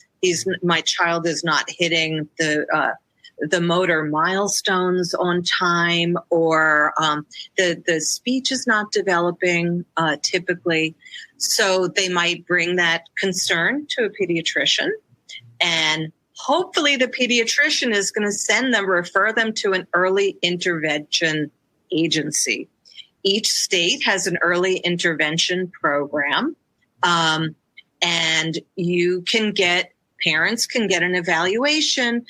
My child is not hitting the the motor milestones on time, or the speech is not developing typically. So they might bring that concern to a pediatrician, and hopefully the pediatrician is going to refer them to an early intervention agency. Each state has an early intervention program, and parents can get an evaluation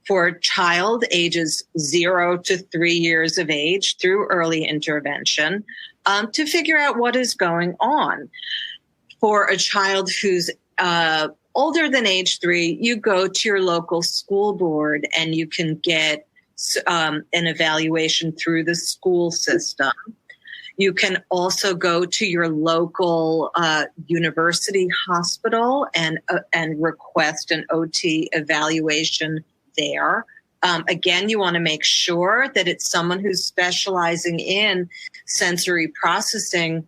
for a child ages 0 to 3 years of age through early intervention to figure out what is going on. For a child who's older than age 3, you go to your local school board and you can get an evaluation through the school system. You can also go to your local university hospital and request an OT evaluation there. Again, you want to make sure that it's someone who's specializing in sensory processing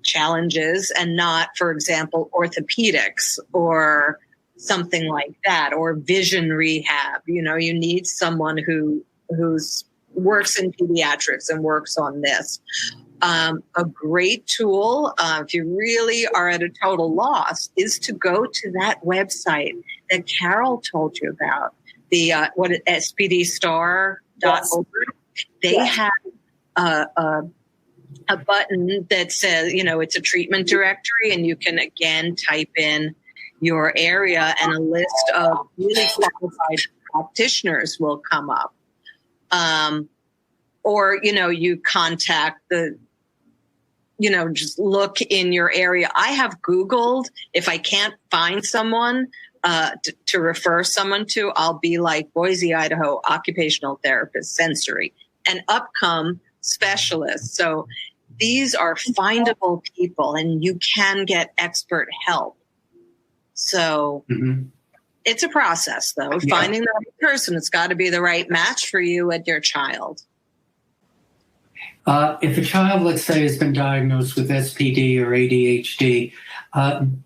challenges and not, for example, orthopedics or something like that, or vision rehab. You need someone who's works in pediatrics and works on this. A great tool, if you really are at a total loss, is to go to that website that Carol told you about, the spdstar.org. They have a button that says, it's a treatment directory, and you can again type in your area, and a list of really qualified practitioners will come up. Or, you contact just look in your area. I have Googled, if I can't find someone to refer someone to, I'll be like Boise, Idaho, occupational therapist, sensory, and up come specialists. So these are findable people, and you can get expert help. So it's a process, though. Yeah. Finding the right person, it's got to be the right match for you and your child. If a child, let's say, has been diagnosed with SPD or ADHD,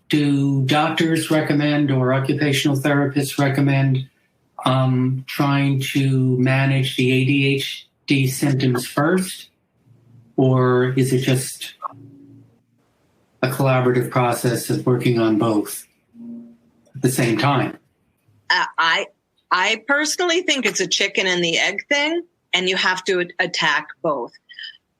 do doctors recommend or occupational therapists recommend trying to manage the ADHD symptoms first? Or is it just a collaborative process of working on both at the same time? I personally think it's a chicken and the egg thing, and you have to attack both.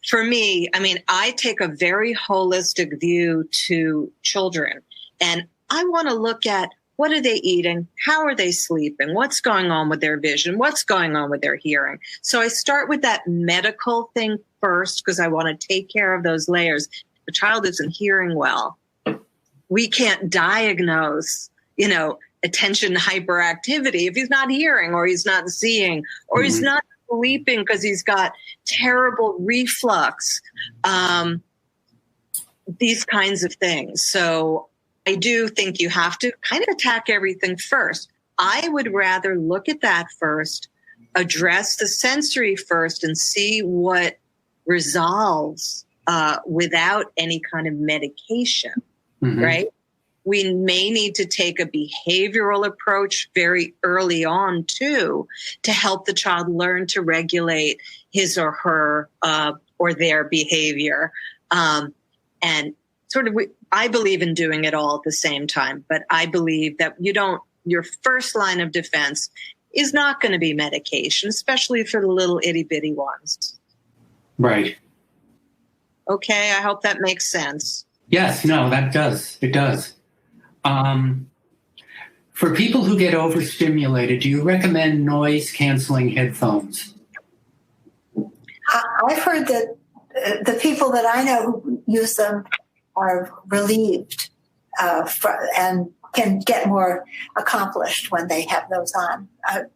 For me, I take a very holistic view to children, and I want to look at what are they eating? How are they sleeping? What's going on with their vision? What's going on with their hearing? So I start with that medical thing first, because I want to take care of those layers. The child isn't hearing well. We can't diagnose, attention hyperactivity if he's not hearing, or he's not seeing, or he's not sleeping because he's got terrible reflux, these kinds of things. So I do think you have to kind of attack everything first. I would rather look at that first, address the sensory first, and see what resolves without any kind of medication, right? We may need to take a behavioral approach very early on, too, to help the child learn to regulate his or her or their behavior. And sort of, I believe in doing it all at the same time, but I believe that your first line of defense is not going to be medication, especially for the little itty bitty ones. Right. Okay, I hope that makes sense. Yes, no, that does. It does. For people who get overstimulated, do you recommend noise-canceling headphones? I've heard that the people that I know who use them are relieved and can get more accomplished when they have those on.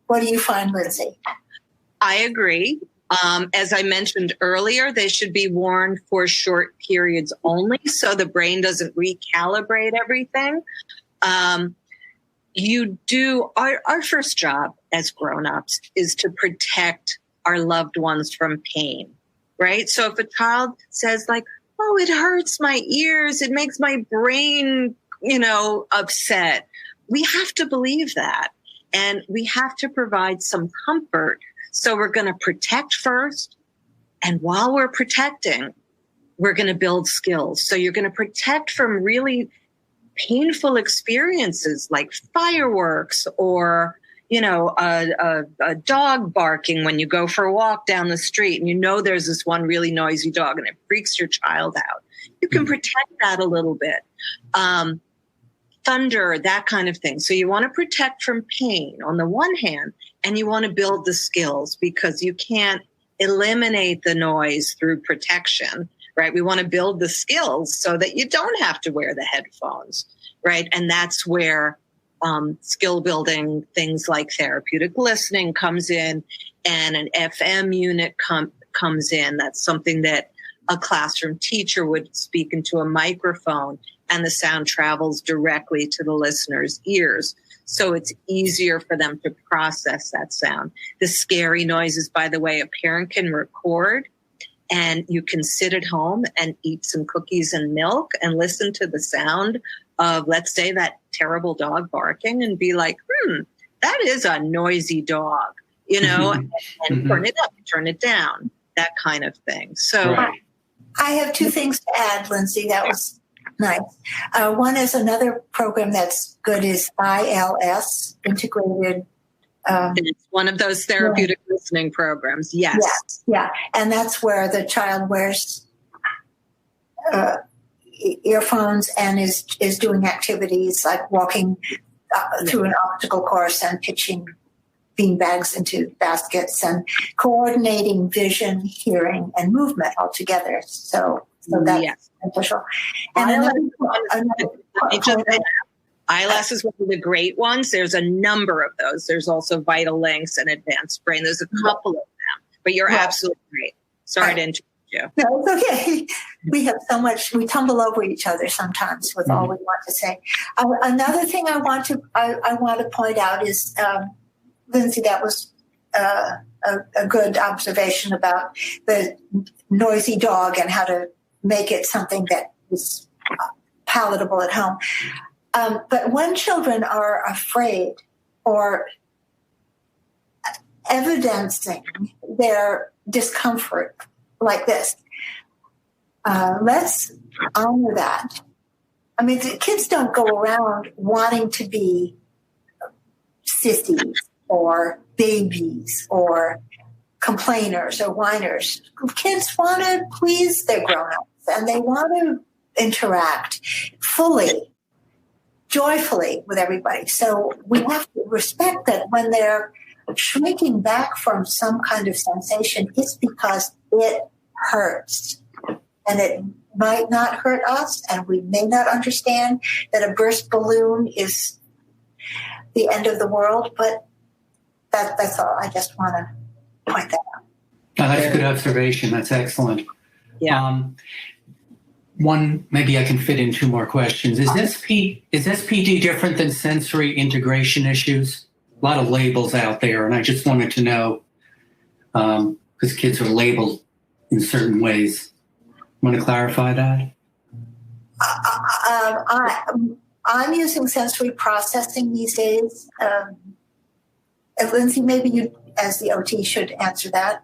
What do you find, Lindsey? I agree. As I mentioned earlier, they should be worn for short periods only, so the brain doesn't recalibrate everything. Our first job as grown-ups is to protect our loved ones from pain, right? So if a child says like, oh, it hurts my ears, it makes my brain, upset, we have to believe that. And we have to provide some comfort. So we're going to protect first. And while we're protecting, we're going to build skills. So you're going to protect from really painful experiences like fireworks or, a dog barking when you go for a walk down the street and there's this one really noisy dog and it freaks your child out. You can protect that a little bit. Thunder, that kind of thing. So you want to protect from pain on the one hand, and you want to build the skills because you can't eliminate the noise through protection, right? We want to build the skills so that you don't have to wear the headphones, right? And that's where skill building, things like therapeutic listening comes in, and an FM unit comes in. That's something that a classroom teacher would speak into a microphone, and the sound travels directly to the listener's ears. So it's easier for them to process that sound. The scary noises, by the way, a parent can record, and you can sit at home and eat some cookies and milk and listen to the sound of, let's say, that terrible dog barking and be like, that is a noisy dog, and turn it up, turn it down, that kind of thing. So right. I have two things to add, Lindsey. That was nice. One is another program that's good is ILS, Integrated. It's one of those therapeutic listening programs. Yes. Yeah. And that's where the child wears earphones and is doing activities like walking through an obstacle course and pitching beanbags into baskets and coordinating vision, hearing, and movement all together. So that's beneficial. And ILS is one of the great ones. There's a number of those. There's also Vital Links and Advanced Brain. There's a couple of them, but you're absolutely right. Sorry to interrupt you. No, it's okay. We have so much, we tumble over each other sometimes with all we want to say. Another thing I want to point out is, Lindsey, that was a good observation about the noisy dog and how to make it something that is palatable at home. But when children are afraid or evidencing their discomfort like this, let's honor that. I mean, the kids don't go around wanting to be sissies or babies or complainers or whiners. Kids want to please their grown-ups and they want to interact fully, joyfully with everybody. So we have to respect that when they're shrinking back from some kind of sensation, it's because it hurts. And it might not hurt us, and we may not understand that a burst balloon is the end of the world, but that's all. I just want to point that out. Oh, that's a good observation. That's excellent. Yeah. One, maybe I can fit in two more questions. Is SPD different than sensory integration issues? A lot of labels out there, and I just wanted to know, because kids are labeled in certain ways. Want to clarify that? I'm using sensory processing these days. Lindsey, maybe you, as the OT, should answer that.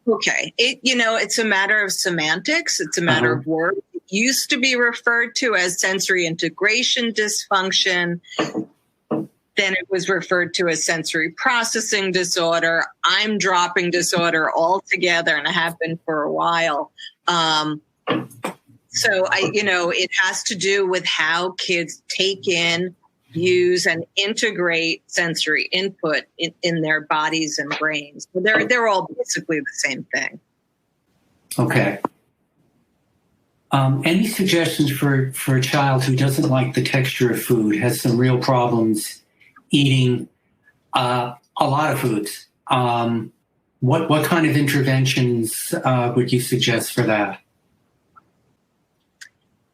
Okay. It's a matter of semantics. It's a matter of words. It used to be referred to as sensory integration dysfunction. Then it was referred to as sensory processing disorder. I'm dropping disorder altogether, and I have been for a while. So it has to do with how kids take in, use, and integrate sensory input in their bodies and brains. So they're all basically the same thing. Okay. Any suggestions for a child who doesn't like the texture of food, has some real problems eating a lot of foods? What kind of interventions would you suggest for that?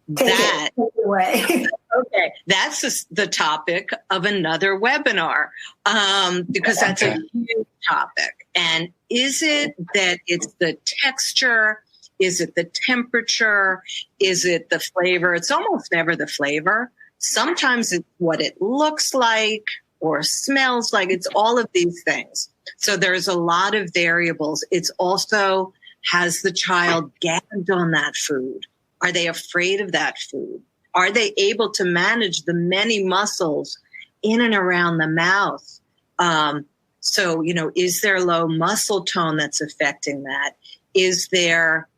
Okay. That's the topic of another webinar, because that's a huge topic. And is it that it's the texture? Is it the temperature? Is it the flavor? It's almost never the flavor. Sometimes it's what it looks like, or smells like. It's all of these things. So there's a lot of variables. It's also, has the child gagged on that food? Are they afraid of that food? Are they able to manage the many muscles in and around the mouth? So, is there low muscle tone that's affecting that? Is there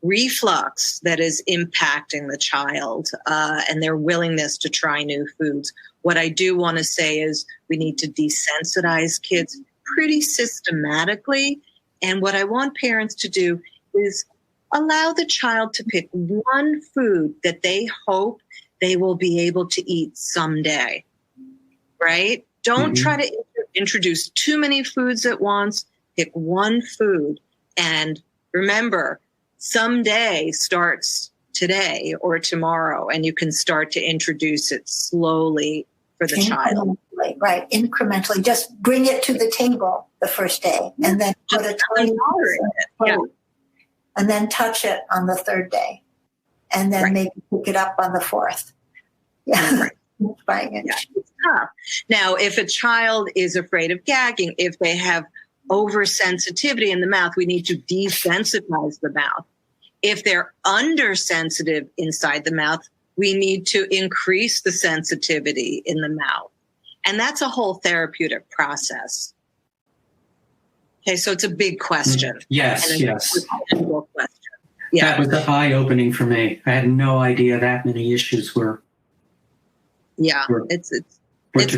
reflux that is impacting the child and their willingness to try new foods? What I do want to say is we need to desensitize kids pretty systematically. And what I want parents to do is allow the child to pick one food that they hope they will be able to eat someday, right? Don't try to introduce too many foods at once. Pick one food. And remember, someday starts today or tomorrow, and you can start to introduce it slowly for the child. Right, incrementally. Just bring it to the table the first day, and then put a tiny and then touch it on the third day, and then maybe pick it up on the fourth. Yeah. It's tough. Now, if a child is afraid of gagging, if they have oversensitivity in the mouth, we need to desensitize the mouth. If they're undersensitive inside the mouth, we need to increase the sensitivity in the mouth. And that's a whole therapeutic process. Okay, so it's a big question. Yes. Question. Yeah. That was eye-opening for me. I had no idea that many issues were. Yeah, it's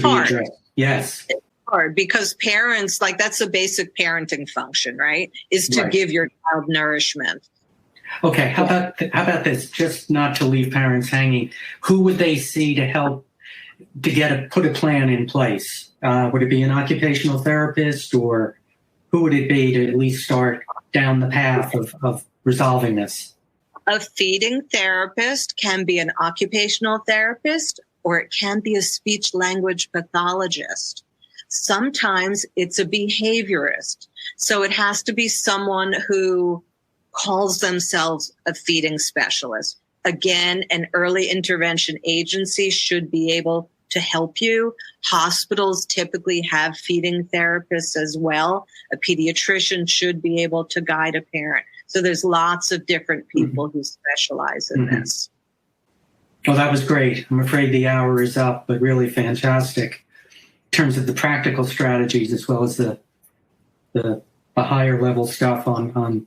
hard. Yes. It's hard because parents, that's a basic parenting function, right? Is to give your child nourishment. Okay, how about this? Just not to leave parents hanging. Who would they see to help to put a plan in place? Would it be an occupational therapist, or who would it be to at least start down the path of resolving this? A feeding therapist can be an occupational therapist, or it can be a speech language pathologist. Sometimes it's a behaviorist. So it has to be someone who calls themselves a feeding specialist. Again, an early intervention agency should be able to help you. Hospitals typically have feeding therapists as well. A pediatrician should be able to guide a parent. So there's lots of different people who specialize in this. Well, that was great. I'm afraid the hour is up, but really fantastic in terms of the practical strategies as well as the higher level stuff on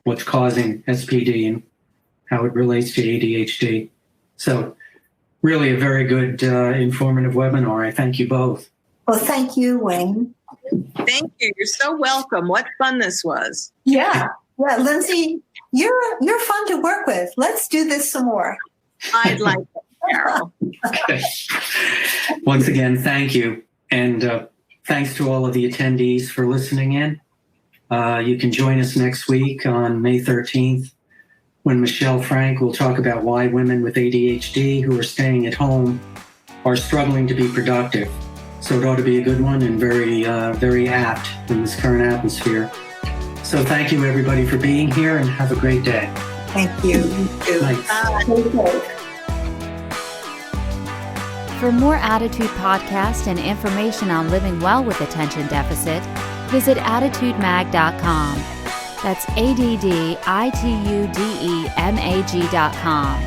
what's causing SPD and how it relates to ADHD. So really a very good informative webinar. I thank you both. Well, thank you, Wayne. Thank you. You're so welcome. What fun this was. Yeah, Lindsey, you're fun to work with. Let's do this some more. I'd like that, Carol. Okay. Once again, thank you. And thanks to all of the attendees for listening in. You can join us next week on May 13th when Michelle Frank will talk about why women with ADHD who are staying at home are struggling to be productive. So it ought to be a good one and very, very apt in this current atmosphere. So thank you, everybody, for being here, and have a great day. Thank you. For more Attitude podcasts and information on living well with attention deficit, visit attitudemag.com. That's ADDITUDEMAG.com.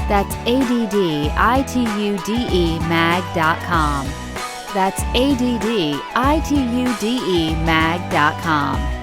That's ADDITUDEMAG.com. That's ADDITUDEMAG.com.